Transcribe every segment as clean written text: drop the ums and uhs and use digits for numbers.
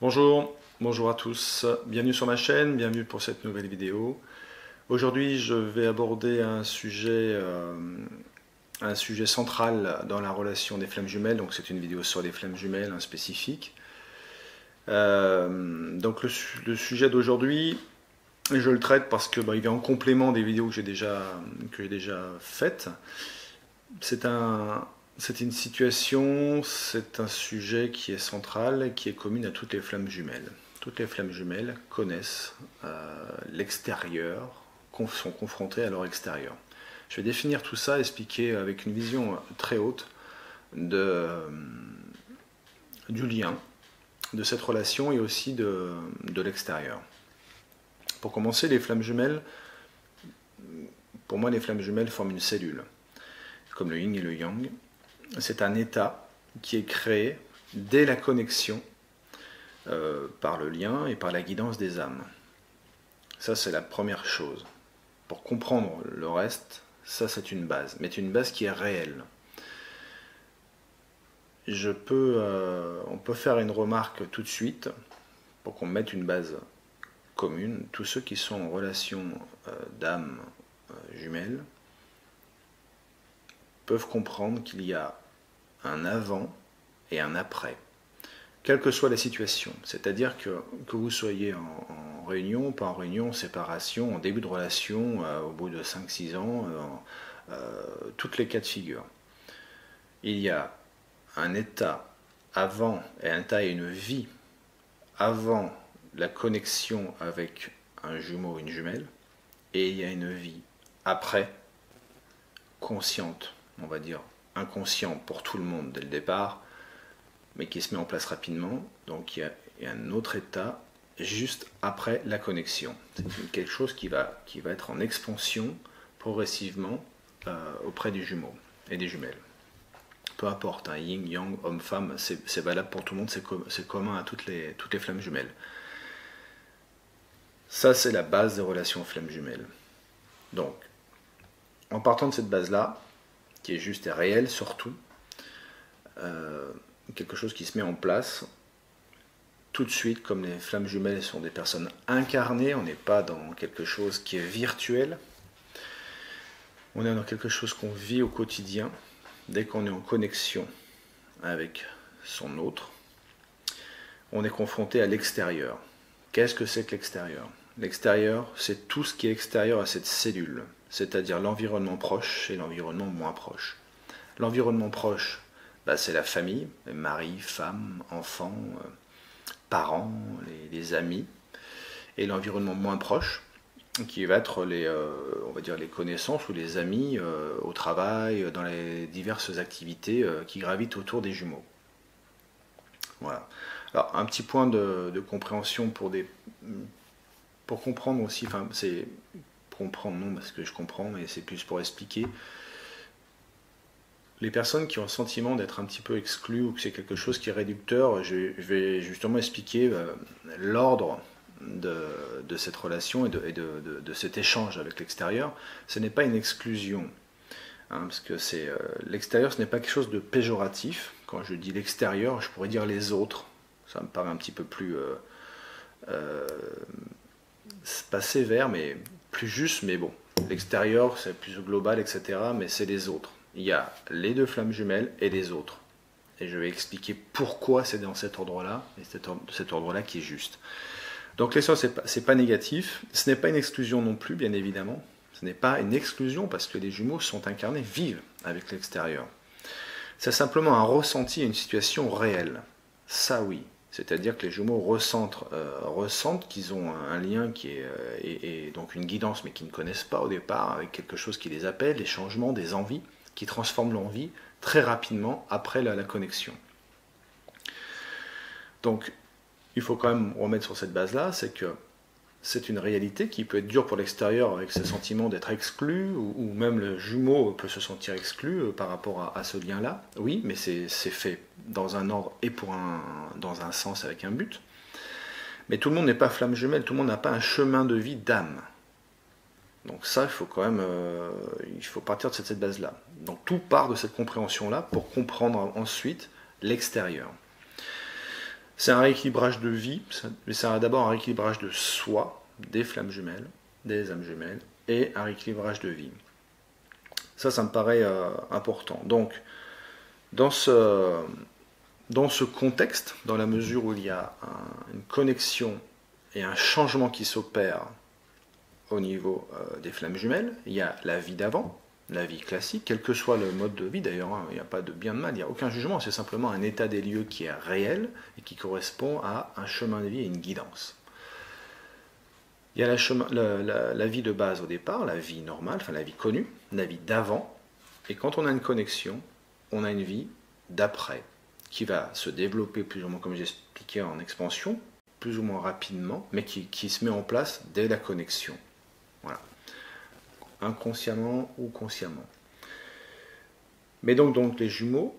Bonjour, bonjour à tous, bienvenue sur ma chaîne, bienvenue pour cette nouvelle vidéo. Aujourd'hui je vais aborder un sujet central dans la relation des flammes jumelles, donc c'est une vidéo sur les flammes jumelles spécifique. Le sujet d'aujourd'hui, je le traite parce que il vient en complément des vidéos que j'ai déjà faites. C'est une situation, c'est un sujet qui est central, qui est commune à toutes les flammes jumelles. Toutes les flammes jumelles connaissent l'extérieur, sont confrontées à leur extérieur. Je vais définir tout ça, expliquer avec une vision très haute du lien, de cette relation et aussi de l'extérieur. Pour commencer, les flammes jumelles, pour moi les flammes jumelles forment une cellule, comme le yin et le yang. C'est un état qui est créé dès la connexion par le lien et par la guidance des âmes. Ça, c'est la première chose. Pour comprendre le reste, ça, c'est une base, mais une base qui est réelle. On peut faire une remarque tout de suite pour qu'on mette une base commune. Tous ceux qui sont en relation d'âme jumelle peuvent comprendre qu'il y a un avant et un après, quelle que soit la situation. C'est-à-dire que vous soyez en réunion, pas en réunion, en séparation, en début de relation, au bout de 5-6 ans, toutes les cas de figure. Il y a un état avant et un état et une vie avant la connexion avec un jumeau ou une jumelle, et il y a une vie après, consciente, on va dire, inconscient pour tout le monde dès le départ, mais qui se met en place rapidement. Donc il y a un autre état juste après la connexion. C'est quelque chose qui va être en expansion progressivement auprès des jumeaux et des jumelles. Peu importe, yin, yang, homme, femme, c'est valable pour tout le monde, c'est commun à toutes les flammes jumelles. Ça, c'est la base des relations flammes jumelles. Donc, en partant de cette base-là, qui est juste et réelle surtout, quelque chose qui se met en place tout de suite. Comme les flammes jumelles sont des personnes incarnées, on n'est pas dans quelque chose qui est virtuel, on est dans quelque chose qu'on vit au quotidien. Dès qu'on est en connexion avec son autre, on est confronté à l'extérieur. Qu'est-ce que c'est que l'extérieur? L'extérieur, c'est tout ce qui est extérieur à cette cellule, c'est-à-dire l'environnement proche et l'environnement moins proche. L'environnement proche, c'est la famille, mari, femme, enfants, parents, les amis. Et l'environnement moins proche, qui va être on va dire les connaissances ou les amis au travail, dans les diverses activités qui gravitent autour des jumeaux. Voilà. Alors, un petit point de compréhension pour comprendre aussi, enfin, c'est comprendre, non, parce que je comprends, mais c'est plus pour expliquer. Les personnes qui ont le sentiment d'être un petit peu exclues ou que c'est quelque chose qui est réducteur, je vais justement expliquer l'ordre de cette relation et de cet échange avec l'extérieur. Ce n'est pas une exclusion, parce que l'extérieur, ce n'est pas quelque chose de péjoratif. Quand je dis l'extérieur, je pourrais dire les autres. Ça me paraît un petit peu plus pas sévère, mais plus juste, mais bon. L'extérieur, c'est plus global, etc., mais c'est les autres. Il y a les deux flammes jumelles et les autres. Et je vais expliquer pourquoi c'est dans cet ordre-là, et cet ordre-là qui est juste. Donc l'extérieur, c'est pas négatif, ce n'est pas une exclusion non plus, bien évidemment. Ce n'est pas une exclusion parce que les jumeaux sont incarnés, vivent avec l'extérieur. C'est simplement un ressenti, une situation réelle. Ça oui. C'est-à-dire que les jumeaux ressentent qu'ils ont un lien qui est et donc une guidance, mais qu'ils ne connaissent pas au départ, avec quelque chose qui les appelle, des changements, des envies, qui transforment l'envie très rapidement après la connexion. Donc, il faut quand même remettre sur cette base-là, c'est que c'est une réalité qui peut être dure pour l'extérieur avec ce sentiment d'être exclu, ou même le jumeau peut se sentir exclu par rapport à ce lien-là. Oui, mais c'est fait dans un ordre et dans un sens avec un but. Mais tout le monde n'est pas flamme jumelle, tout le monde n'a pas un chemin de vie d'âme. Donc ça, il faut quand même il faut partir de cette base-là. Donc tout part de cette compréhension-là pour comprendre ensuite l'extérieur. C'est un rééquilibrage de vie, mais c'est d'abord un rééquilibrage de soi, des flammes jumelles, des âmes jumelles, et un rééquilibrage de vie. Ça me paraît important. Donc, dans ce contexte, dans la mesure où il y a une connexion et un changement qui s'opère au niveau des flammes jumelles, il y a la vie d'avant, la vie classique, quel que soit le mode de vie d'ailleurs, il n'y a pas de bien de mal, il n'y a aucun jugement, c'est simplement un état des lieux qui est réel et qui correspond à un chemin de vie et une guidance. Il y a la vie de base au départ, la vie normale, enfin la vie connue, la vie d'avant, et quand on a une connexion, on a une vie d'après, qui va se développer plus ou moins, comme j'ai expliqué, en expansion, plus ou moins rapidement, mais qui se met en place dès la connexion. Voilà. Inconsciemment ou consciemment. Mais donc les jumeaux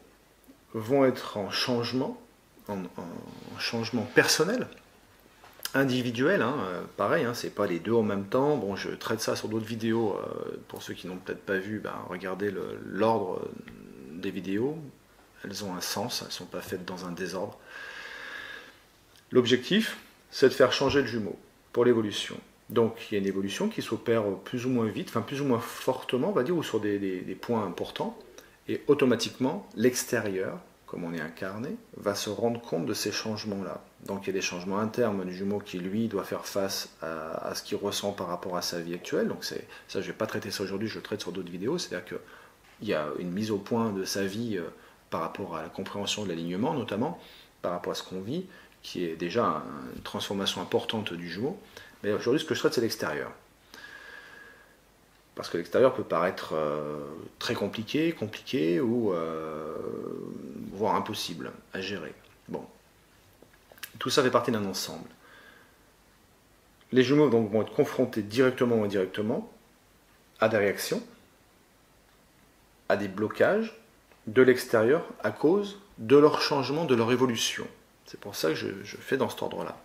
vont être en changement, en changement personnel, individuel, pareil, c'est pas les deux en même temps. Bon, je traite ça sur d'autres vidéos, pour ceux qui n'ont peut-être pas vu, regardez l'ordre des vidéos, elles ont un sens, elles ne sont pas faites dans un désordre. L'objectif, c'est de faire changer le jumeau pour l'évolution. Donc il y a une évolution qui s'opère plus ou moins vite, enfin plus ou moins fortement, on va dire, ou sur des points importants, et automatiquement, l'extérieur, comme on est incarné, va se rendre compte de ces changements-là. Donc il y a des changements internes du jumeau qui, lui, doit faire face à ce qu'il ressent par rapport à sa vie actuelle. Donc ça, je ne vais pas traiter ça aujourd'hui, je le traite sur d'autres vidéos, c'est-à-dire qu'il y a une mise au point de sa vie par rapport à la compréhension de l'alignement, notamment, par rapport à ce qu'on vit, qui est déjà une transformation importante du jumeau. Mais aujourd'hui, ce que je traite, c'est l'extérieur. Parce que l'extérieur peut paraître très compliqué ou voire impossible à gérer. Bon. Tout ça fait partie d'un ensemble. Les jumeaux donc, vont être confrontés directement ou indirectement à des réactions, à des blocages de l'extérieur à cause de leur changement, de leur évolution. C'est pour ça que je fais dans cet ordre-là.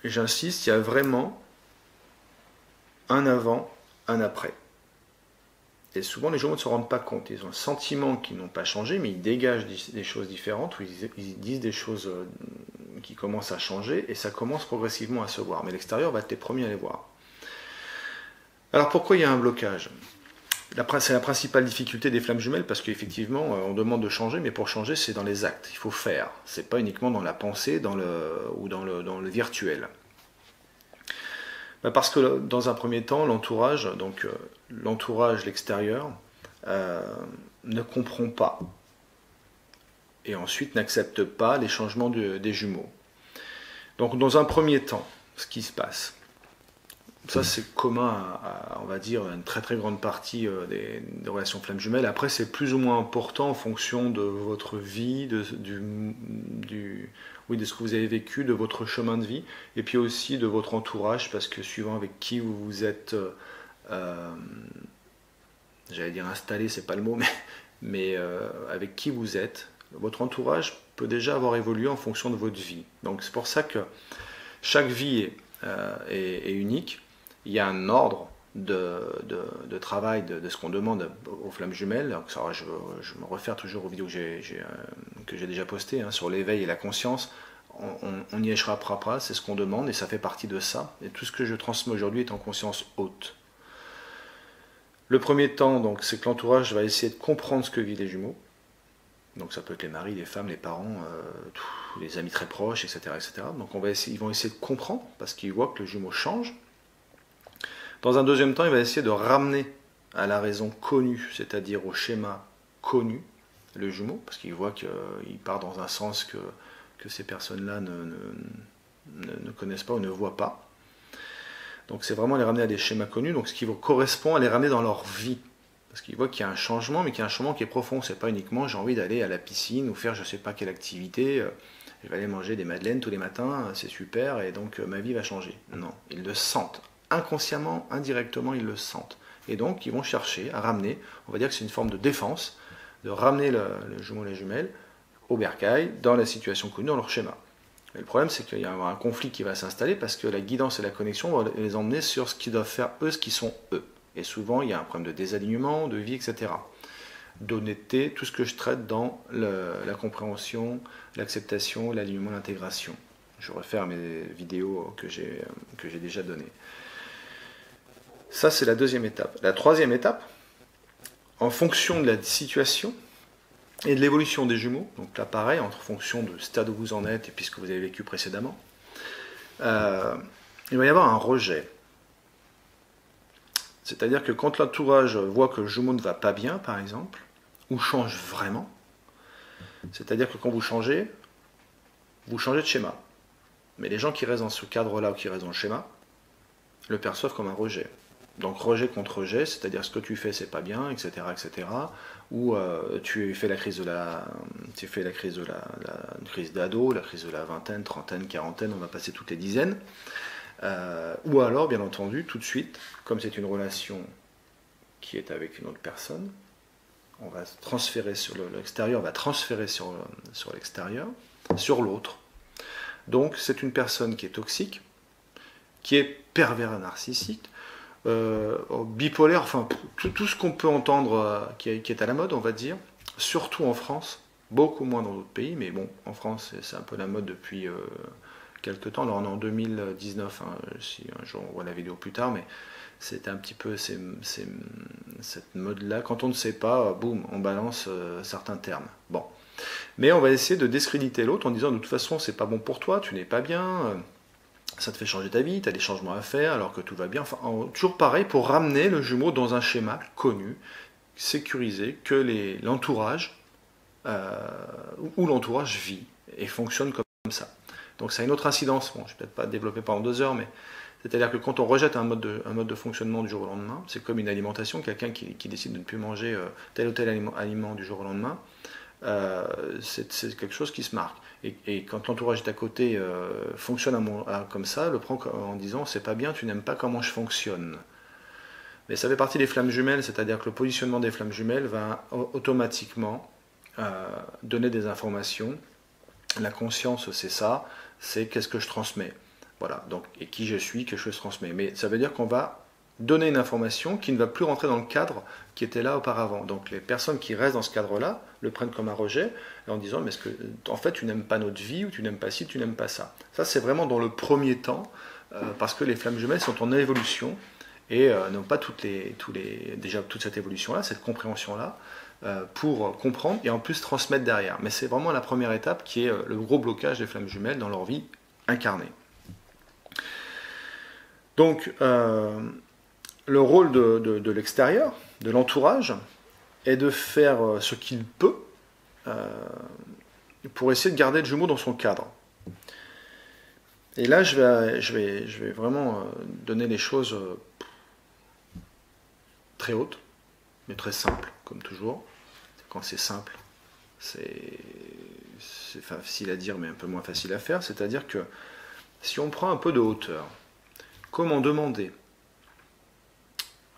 J'insiste, il y a vraiment un avant, un après. Et souvent, les jumeaux ne se rendent pas compte. Ils ont un sentiment qu'ils n'ont pas changé, mais ils dégagent des choses différentes, ou ils disent des choses qui commencent à changer, et ça commence progressivement à se voir. Mais l'extérieur va être les premiers à les voir. Alors pourquoi il y a un blocage ? C'est la principale difficulté des flammes jumelles, parce qu'effectivement, on demande de changer, mais pour changer, c'est dans les actes. Il faut faire. C'est pas uniquement dans la pensée ou dans le virtuel. Parce que dans un premier temps, l'entourage, l'extérieur, ne comprend pas. Et ensuite n'accepte pas les changements des jumeaux. Donc dans un premier temps, ce qui se passe, ça c'est commun on va dire, à une très très grande partie des relations flammes jumelles. Après c'est plus ou moins important en fonction de votre vie, de ce que vous avez vécu, de votre chemin de vie, et puis aussi de votre entourage, parce que suivant avec qui vous vous êtes, j'allais dire installé, c'est pas le mot, mais avec qui vous êtes, votre entourage peut déjà avoir évolué en fonction de votre vie. Donc c'est pour ça que chaque vie est unique. Il y a un ordre de travail de ce qu'on demande aux flammes jumelles. Donc, ça, je me réfère toujours aux vidéos que j'ai déjà postées sur l'éveil et la conscience. On n'y échappera pas, c'est ce qu'on demande et ça fait partie de ça. Et tout ce que je transmets aujourd'hui est en conscience haute. Le premier temps, c'est que l'entourage va essayer de comprendre ce que vivent les jumeaux. Donc ça peut être les maris, les femmes, les parents, les amis très proches, etc. etc. Donc ils vont essayer de comprendre parce qu'ils voient que le jumeau change. Dans un deuxième temps, il va essayer de ramener à la raison connue, c'est-à-dire au schéma connu, le jumeau, parce qu'il voit qu'il part dans un sens que ces personnes-là ne connaissent pas ou ne voient pas. Donc c'est vraiment les ramener à des schémas connus, donc ce qui correspond à les ramener dans leur vie. Parce qu'il voit qu'il y a un changement, mais qu'il y a un changement qui est profond. C'est pas uniquement j'ai envie d'aller à la piscine ou faire je sais pas quelle activité, je vais aller manger des madeleines tous les matins, c'est super, et donc ma vie va changer. Non, ils le sentent. Inconsciemment, indirectement, ils le sentent. Et donc, ils vont chercher à ramener, on va dire que c'est une forme de défense, de ramener le jumeau, la jumelle, au bercail, dans la situation connue, dans leur schéma. Et le problème, c'est qu'il y a un conflit qui va s'installer parce que la guidance et la connexion vont les emmener sur ce qu'ils doivent faire eux, ce qui sont eux. Et souvent, il y a un problème de désalignement, de vie, etc. d'honnêteté, tout ce que je traite dans la compréhension, l'acceptation, l'alignement, l'intégration. Je réfère à mes vidéos que j'ai déjà données. Ça, c'est la deuxième étape. La troisième étape, en fonction de la situation et de l'évolution des jumeaux, donc là pareil, en fonction du stade où vous en êtes et puis ce que vous avez vécu précédemment, il va y avoir un rejet. C'est-à-dire que quand l'entourage voit que le jumeau ne va pas bien, par exemple, ou change vraiment, c'est-à-dire que quand vous changez de schéma. Mais les gens qui restent dans ce cadre-là ou qui restent dans le schéma, le perçoivent comme un rejet. Donc rejet contre rejet, c'est-à-dire ce que tu fais c'est pas bien, etc., etc. Ou tu fais la crise de la crise d'ado, la crise de la vingtaine, trentaine, quarantaine, on va passer toutes les dizaines. Ou alors, bien entendu, tout de suite, comme c'est une relation qui est avec une autre personne, on va transférer sur l'extérieur, on va transférer sur l'extérieur, sur l'autre. Donc c'est une personne qui est toxique, qui est pervers et narcissique, bipolaire, enfin tout ce qu'on peut entendre qui est à la mode, on va dire, surtout en France, beaucoup moins dans d'autres pays, mais bon, en France c'est un peu la mode depuis quelques temps. Alors on est en 2019, hein, si un jour on voit la vidéo plus tard, mais c'est un petit peu cette mode-là. Quand on ne sait pas, boum, on balance certains termes. Bon. Mais on va essayer de discréditer l'autre en disant de toute façon c'est pas bon pour toi, tu n'es pas bien, ça te fait changer ta vie, tu as des changements à faire alors que tout va bien. Enfin, toujours pareil pour ramener le jumeau dans un schéma connu, sécurisé, que l'entourage où l'entourage vit et fonctionne comme ça. Donc ça a une autre incidence, bon, je ne vais peut-être pas développer pendant 2 heures, mais c'est-à-dire que quand on rejette un mode de fonctionnement du jour au lendemain, c'est comme une alimentation, quelqu'un qui décide de ne plus manger tel ou tel aliment du jour au lendemain, c'est quelque chose qui se marque. Et quand l'entourage d'à côté fonctionne comme ça, le prend en disant c'est pas bien, tu n'aimes pas comment je fonctionne. Mais ça fait partie des flammes jumelles, c'est-à-dire que le positionnement des flammes jumelles va automatiquement donner des informations. La conscience, c'est ça, c'est qu'est-ce que je transmets. Voilà, donc, et qui je suis, que je transmets. Mais ça veut dire qu'on va donner une information qui ne va plus rentrer dans le cadre qui était là auparavant. Donc les personnes qui restent dans ce cadre-là le prennent comme un rejet en disant mais en fait tu n'aimes pas notre vie ou tu n'aimes pas ci, tu n'aimes pas ça. Ça c'est vraiment dans le premier temps parce que les flammes jumelles sont en évolution et n'ont pas déjà toute cette évolution-là, cette compréhension-là pour comprendre et en plus transmettre derrière. Mais c'est vraiment la première étape qui est le gros blocage des flammes jumelles dans leur vie incarnée. Donc le rôle de l'extérieur, de l'entourage, est de faire ce qu'il peut pour essayer de garder le jumeau dans son cadre. Et là, je vais vraiment donner les choses très hautes, mais très simples, comme toujours. Quand c'est simple, c'est facile à dire, mais un peu moins facile à faire. C'est-à-dire que si on prend un peu de hauteur, comment demander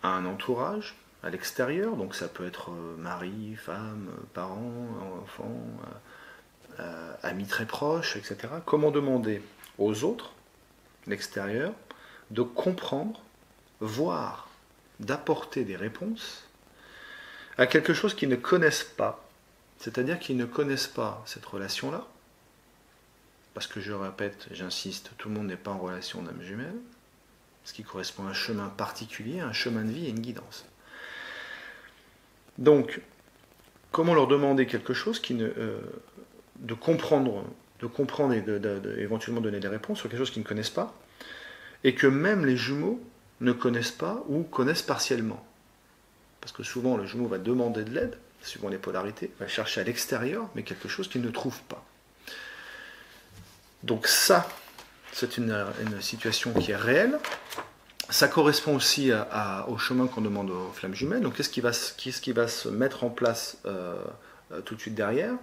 à un entourage, à l'extérieur, donc ça peut être mari, femme, parents, enfants, amis très proches, etc. Comment demander aux autres, l'extérieur, de comprendre, voire d'apporter des réponses à quelque chose qu'ils ne connaissent pas. C'est-à-dire qu'ils ne connaissent pas cette relation-là, parce que je répète, j'insiste, tout le monde n'est pas en relation d'âme jumelle, ce qui correspond à un chemin particulier, un chemin de vie et une guidance. Donc, comment leur demander quelque chose de comprendre et éventuellement donner des réponses sur quelque chose qu'ils ne connaissent pas, et que même les jumeaux ne connaissent pas ou connaissent partiellement. Parce que souvent, le jumeau va demander de l'aide, suivant les polarités, va chercher à l'extérieur, mais quelque chose qu'il ne trouve pas. Donc ça, c'est une situation qui est réelle. Ça correspond aussi au chemin qu'on demande aux flammes jumelles. Donc qu'est-ce qui va se mettre en place tout de suite derrière?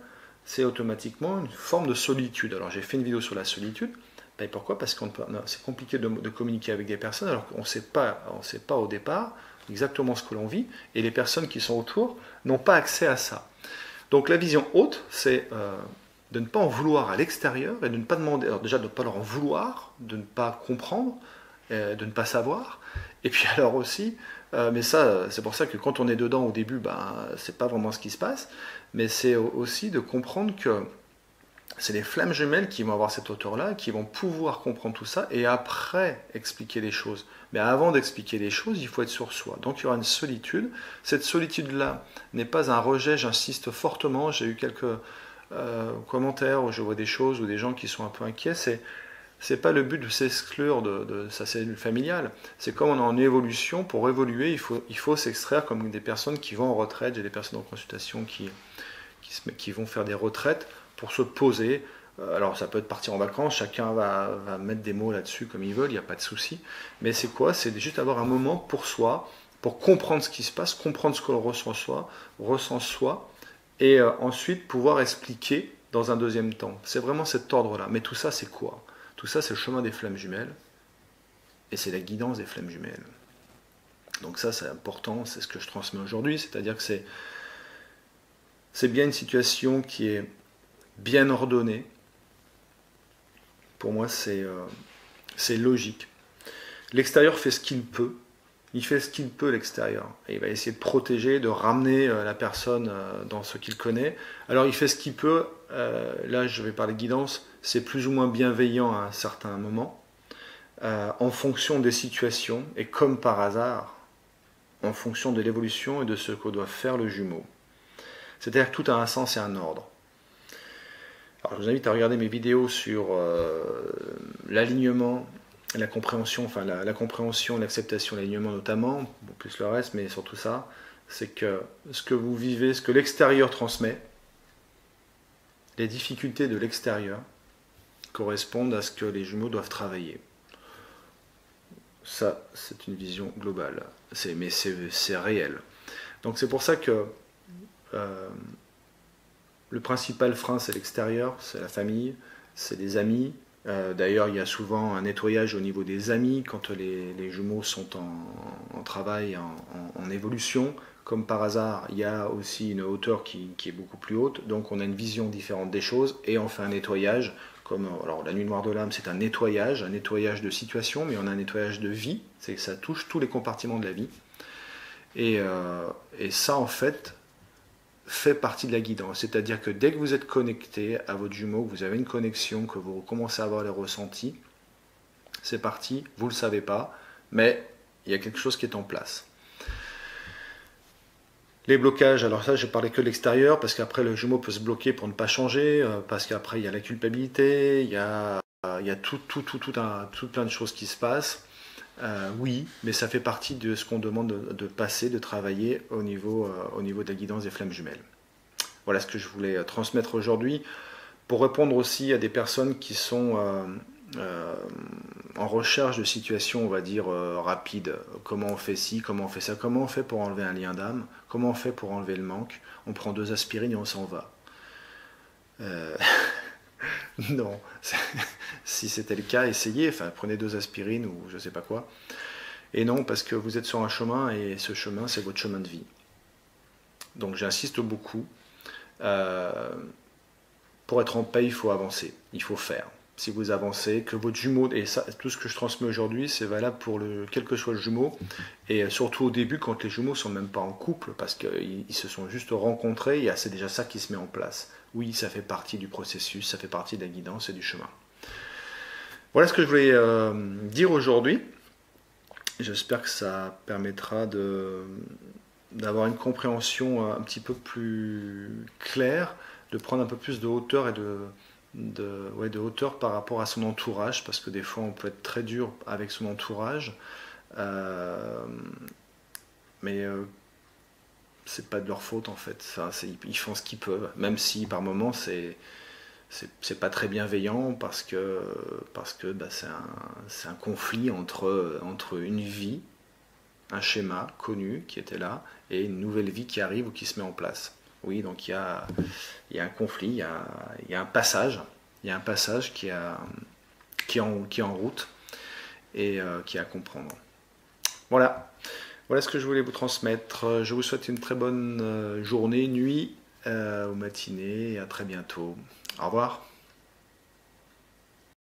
C'est automatiquement une forme de solitude. Alors j'ai fait une vidéo sur la solitude. Et pourquoi? Parce que c'est compliqué de communiquer avec des personnes alors qu'on ne sait pas au départ exactement ce que l'on vit, et les personnes qui sont autour n'ont pas accès à ça. Donc la vision haute, c'est de ne pas en vouloir à l'extérieur et de ne pas demander, alors déjà de ne pas leur en vouloir, de ne pas comprendre, de ne pas savoir, et puis alors aussi Mais ça, c'est pour ça que quand on est dedans au début, ben, c'est pas vraiment ce qui se passe. Mais c'est aussi de comprendre que c'est les flammes jumelles qui vont avoir cette hauteur-là, qui vont pouvoir comprendre tout ça et après expliquer les choses. Mais avant d'expliquer les choses, il faut être sur soi. Donc il y aura une solitude. Cette solitude-là n'est pas un rejet, j'insiste fortement. J'ai eu quelques commentaires où je vois des choses ou des gens qui sont un peu inquiets. C'est pas le but de s'exclure de sa cellule familiale. C'est comme on est en évolution. Pour évoluer, il faut s'extraire comme des personnes qui vont en retraite. J'ai des personnes en consultation qui vont faire des retraites pour se poser. Alors ça peut être partir en vacances, chacun va mettre des mots là-dessus comme il veut, il n'y a pas de souci. Mais c'est quoi? C'est juste avoir un moment pour soi, pour comprendre ce qui se passe, comprendre ce que l'on ressent soi, et ensuite pouvoir expliquer dans un deuxième temps. C'est vraiment cet ordre-là. Mais tout ça, c'est quoi? Tout ça, c'est le chemin des flammes jumelles, et c'est la guidance des flammes jumelles. Donc ça, c'est important, c'est ce que je transmets aujourd'hui, c'est-à-dire que c'est bien une situation qui est bien ordonnée. Pour moi, c'est logique. L'extérieur fait ce qu'il peut. Il fait ce qu'il peut, l'extérieur. Et il va essayer de protéger, de ramener la personne dans ce qu'il connaît. Alors, il fait ce qu'il peut. Là, je vais parler de guidance. C'est plus ou moins bienveillant à un certain moment, en fonction des situations, et comme par hasard, en fonction de l'évolution et de ce que doit faire le jumeau. C'est-à-dire que tout a un sens et un ordre. Alors, je vous invite à regarder mes vidéos sur l'alignement, la compréhension, enfin la compréhension, l'acceptation, l'alignement notamment, bon, plus le reste, mais surtout ça, c'est que ce que vous vivez, ce que l'extérieur transmet, les difficultés de l'extérieur correspondent à ce que les jumeaux doivent travailler. Ça, c'est une vision globale, mais c'est réel. Donc c'est pour ça que le principal frein, c'est l'extérieur, c'est la famille, c'est les amis. D'ailleurs, il y a souvent un nettoyage au niveau des amis quand les jumeaux sont en travail, en évolution. Comme par hasard, il y a aussi une hauteur qui est beaucoup plus haute, donc on a une vision différente des choses et on fait un nettoyage. Alors la nuit noire de l'âme, c'est un nettoyage de situation, mais on a un nettoyage de vie, ça touche tous les compartiments de la vie. Et ça, en fait partie de la guidance. C'est-à-dire que dès que vous êtes connecté à votre jumeau, que vous avez une connexion, que vous commencez à avoir les ressentis, c'est parti, vous ne le savez pas, mais il y a quelque chose qui est en place. Les blocages, alors ça, je parlais que de l'extérieur, parce qu'après le jumeau peut se bloquer pour ne pas changer, parce qu'après il y a la culpabilité, il y a tout plein de choses qui se passent. Oui, mais ça fait partie de ce qu'on demande de passer, de travailler au niveau de la guidance des flammes jumelles. Voilà ce que je voulais transmettre aujourd'hui, pour répondre aussi à des personnes qui sont en recherche de situations, on va dire, rapides. Comment on fait ci, comment on fait ça, comment on fait pour enlever un lien d'âme, comment on fait pour enlever le manque. On prend 2 aspirines et on s'en va. Non, si c'était le cas, essayez, enfin prenez 2 aspirines ou je sais pas quoi. Et non, parce que vous êtes sur un chemin et ce chemin, c'est votre chemin de vie. Donc j'insiste beaucoup. Pour être en paix, il faut avancer, il faut faire. Si vous avancez, que votre jumeau, et ça, tout ce que je transmets aujourd'hui, c'est valable pour quel que soit le jumeau, et surtout au début, quand les jumeaux ne sont même pas en couple, parce qu'ils se sont juste rencontrés, c'est déjà ça qui se met en place. Oui, ça fait partie du processus, ça fait partie de la guidance et du chemin. Voilà ce que je voulais dire aujourd'hui. J'espère que ça permettra d'avoir une compréhension un petit peu plus claire, de prendre un peu plus de hauteur et de hauteur par rapport à son entourage, parce que des fois on peut être très dur avec son entourage, mais c'est pas de leur faute en fait. Ils font ce qu'ils peuvent, même si par moments c'est pas très bienveillant, parce que c'est un conflit entre une vie, un schéma connu qui était là, et une nouvelle vie qui arrive ou qui se met en place. Oui, donc il y a un conflit, il y a un passage qui est en route et qui est à comprendre. Voilà ce que je voulais vous transmettre. Je vous souhaite une très bonne journée, nuit ou matinée, et à très bientôt. Au revoir.